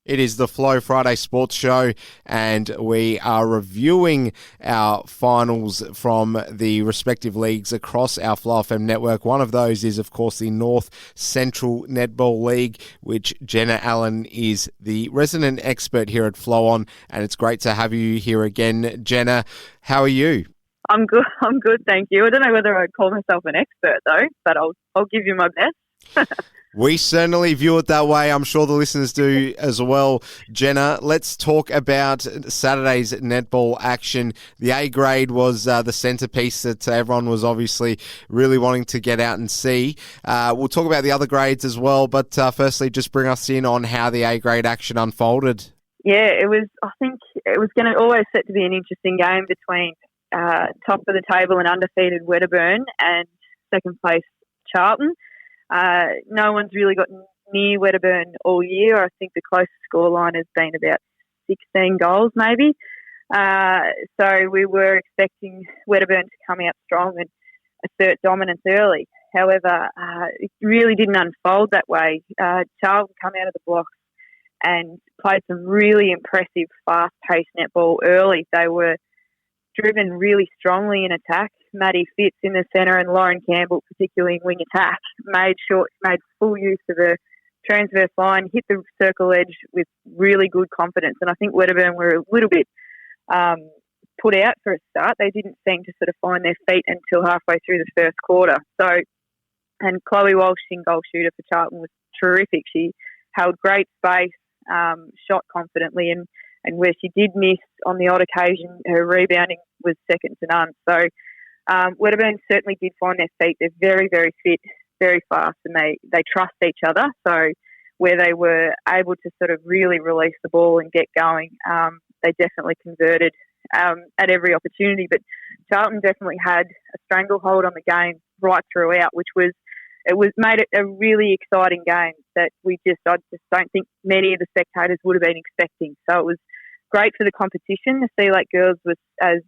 It is the Flow Friday Sports Show, and we are reviewing our finals from the respective leagues across our Flow FM network. One of those is, of course, the North Central Netball League, which Jenna Allen is the resident expert here at Flow On, and it's great to have you here again, Jenna. How are you? I'm good, thank you. I don't know whether I'd call myself an expert though, but I'll give you my best. We certainly view it that way. I'm sure the listeners do as well. Jenna, let's talk about Saturday's netball action. The A grade was the centrepiece that everyone was obviously really wanting to get out and see. We'll talk about the other grades as well, but firstly, just bring us in on how the A grade action unfolded. Yeah, I think it was going to always set to be an interesting game between top of the table and undefeated Wedderburn and second place Charlton. No one's really got near Wedderburn all year. I think the closest scoreline has been about 16 goals maybe. So we were expecting Wedderburn to come out strong and assert dominance early. However, it really didn't unfold that way. Charlton come out of the blocks and played some really impressive fast-paced netball early. They were driven really strongly in attack. Maddie Fitz in the centre and Lauren Campbell, particularly in wing attack, made full use of the transverse line, hit the circle edge with really good confidence. And I think Wedderburn were a little bit put out for a start. They didn't seem to sort of find their feet until halfway through the first quarter. And Chloe Walsh, in goal shooter for Charlton, was terrific. She held great space, shot confidently, and where she did miss on the odd occasion, her rebounding was second to none. So Wedderburn certainly did find their feet. They're very, very fit, very fast, and they trust each other. So where they were able to sort of really release the ball and get going, they definitely converted at every opportunity. But Charlton definitely had a stranglehold on the game right throughout, which made it a really exciting game that I just don't think many of the spectators would have been expecting. So it was great for the competition. The Sea Lake girls was as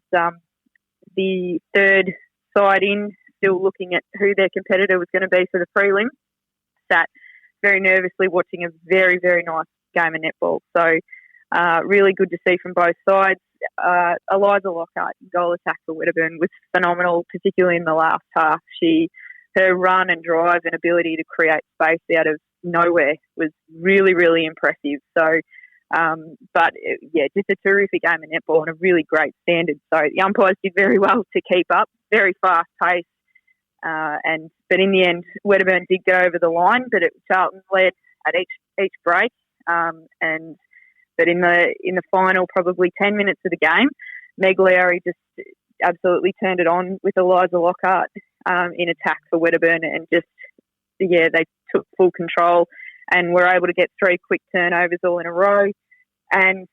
the third side in, still looking at who their competitor was going to be for the prelim. Sat very nervously watching a very, very nice game of netball. So really good to see from both sides. Eliza Lockhart, goal attack for Wedderburn, was phenomenal, particularly in the last half. Her run and drive and ability to create space out of nowhere was really, really impressive. So, just a terrific game of netball and a really great standard. So the umpires did very well to keep up, very fast pace. But in the end, Wedderburn did go over the line, but Charlton led at each break. But in the final, probably 10 minutes of the game, Meg Lowry just absolutely turned it on with Eliza Lockhart in attack for Wedderburn, and they took full control and were able to get 3 quick turnovers all in a row and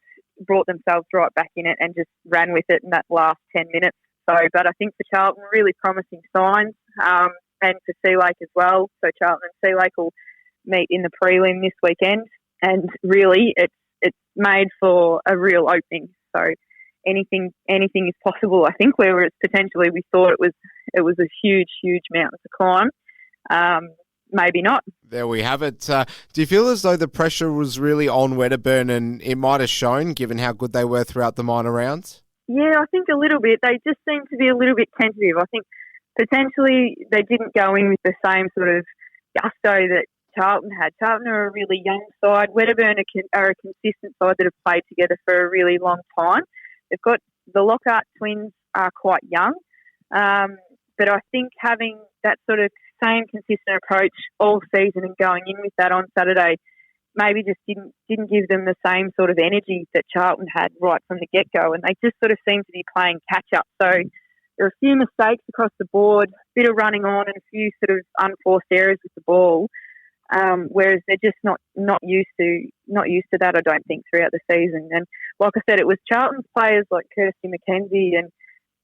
brought themselves right back in it and just ran with it in that last 10 minutes. So, but I think for Charlton, really promising signs, and for Sea Lake as well. So Charlton and Sea Lake will meet in the prelim this weekend, and really it's made for a real opening. So anything is possible, I think, whereas potentially we thought it was a huge mountain to climb. Maybe not. There we have it. Do you feel as though the pressure was really on Wedderburn, and it might have shown given how good they were throughout the minor rounds? Yeah, I think a little bit. They just seemed to be a little bit tentative. I think potentially they didn't go in with the same sort of gusto that Charlton had. Charlton are a really young side. Wedderburn are a consistent side that have played together for a really long time. They've got the Lockhart twins are quite young, but I think having that sort of same consistent approach all season and going in with that on Saturday maybe just didn't give them the same sort of energy that Charlton had right from the get-go, and they just sort of seemed to be playing catch-up. So there were a few mistakes across the board, a bit of running on and a few sort of unforced errors with the ball, whereas they're just not used to that, I don't think, throughout the season. And like I said, it was Charlton's players like Kirsty McKenzie and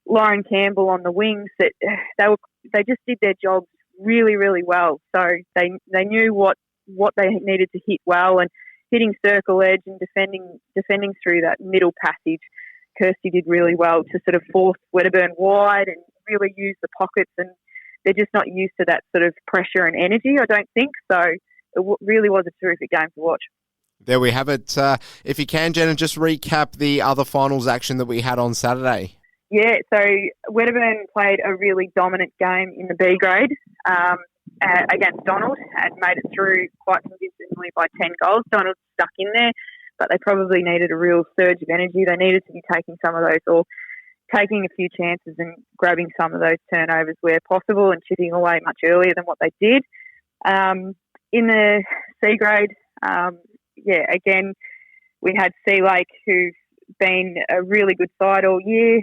Lauren Campbell on the wings that they just did their jobs really, really well. So they knew what they needed to hit well, and hitting circle edge and defending through that middle passage. Kirsty did really well to sort of force Wedderburn wide and really use the pockets, and they're just not used to that sort of pressure and energy, I don't think. So it really was a terrific game to watch. There we have it. If you can, Jenna, just recap the other finals action that we had on Saturday. Yeah, so Wedderburn played a really dominant game in the B grade against Donald and made it through quite convincingly by 10 goals. Donald stuck in there, but they probably needed a real surge of energy. They needed to be taking some of those, or taking a few chances and grabbing some of those turnovers where possible and chipping away much earlier than what they did. In the C grade, again, we had Sea Lake, who've been a really good side all year,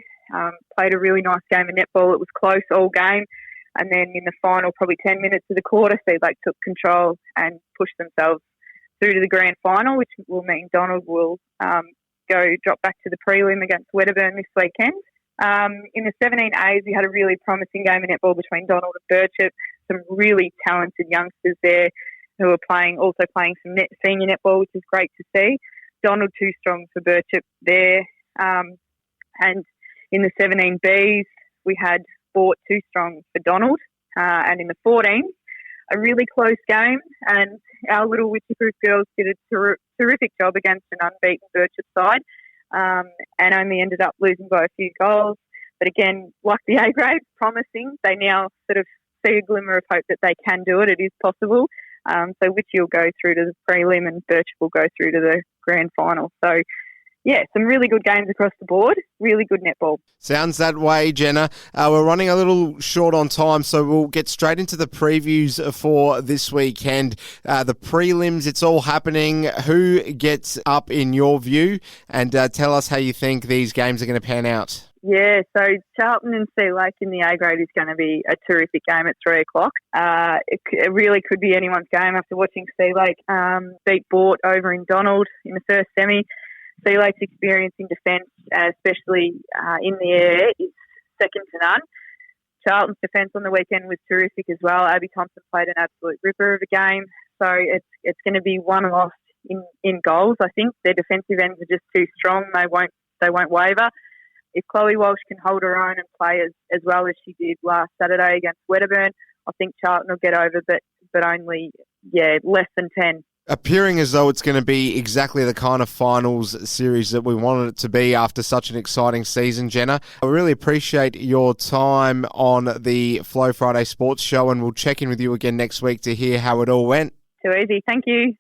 played a really nice game of netball. It was close all game. And then in the final, probably 10 minutes of the quarter, Sea Lake took control and pushed themselves through to the grand final, which will mean Donald will go drop back to the prelim against Wedderburn this weekend. In the 17As, we had a really promising game of netball between Donald and Birchip. Some really talented youngsters there who are also playing some senior netball, which is great to see. Donald too strong for Birchip there. And in the 17Bs, we had Bort too strong for Donald. And in the 14s, a really close game. And our little Witchicroof girls did a terrific job against an unbeaten Birchip side. And only ended up losing by a few goals. But again, like the A grade, promising. They now sort of see a glimmer of hope that they can do it. It is possible. So Witchy will go through to the prelim and Birchip will go through to the grand final. So, yeah, some really good games across the board. Really good netball. Sounds that way, Jenna. We're running a little short on time, so we'll get straight into the previews for this weekend. The prelims, it's all happening. Who gets up in your view? And tell us how you think these games are going to pan out. Yeah, so Charlton and Sea Lake in the A grade is going to be a terrific game at 3 o'clock. It really could be anyone's game after watching Sea Lake beat Bort over in Donald in the first semi. Sea Lake's experience in defence, especially in the air, is second to none. Charlton's defence on the weekend was terrific as well. Abby Thompson played an absolute ripper of a game. So it's going to be one loss in goals, I think. Their defensive ends are just too strong. They won't waver. If Chloe Walsh can hold her own and play as well as she did last Saturday against Wedderburn, I think Charlton will get over, but only, less than 10. Appearing as though it's going to be exactly the kind of finals series that we wanted it to be after such an exciting season, Jenna. I really appreciate your time on the Flow Friday Sports Show, and we'll check in with you again next week to hear how it all went. Too easy. Thank you.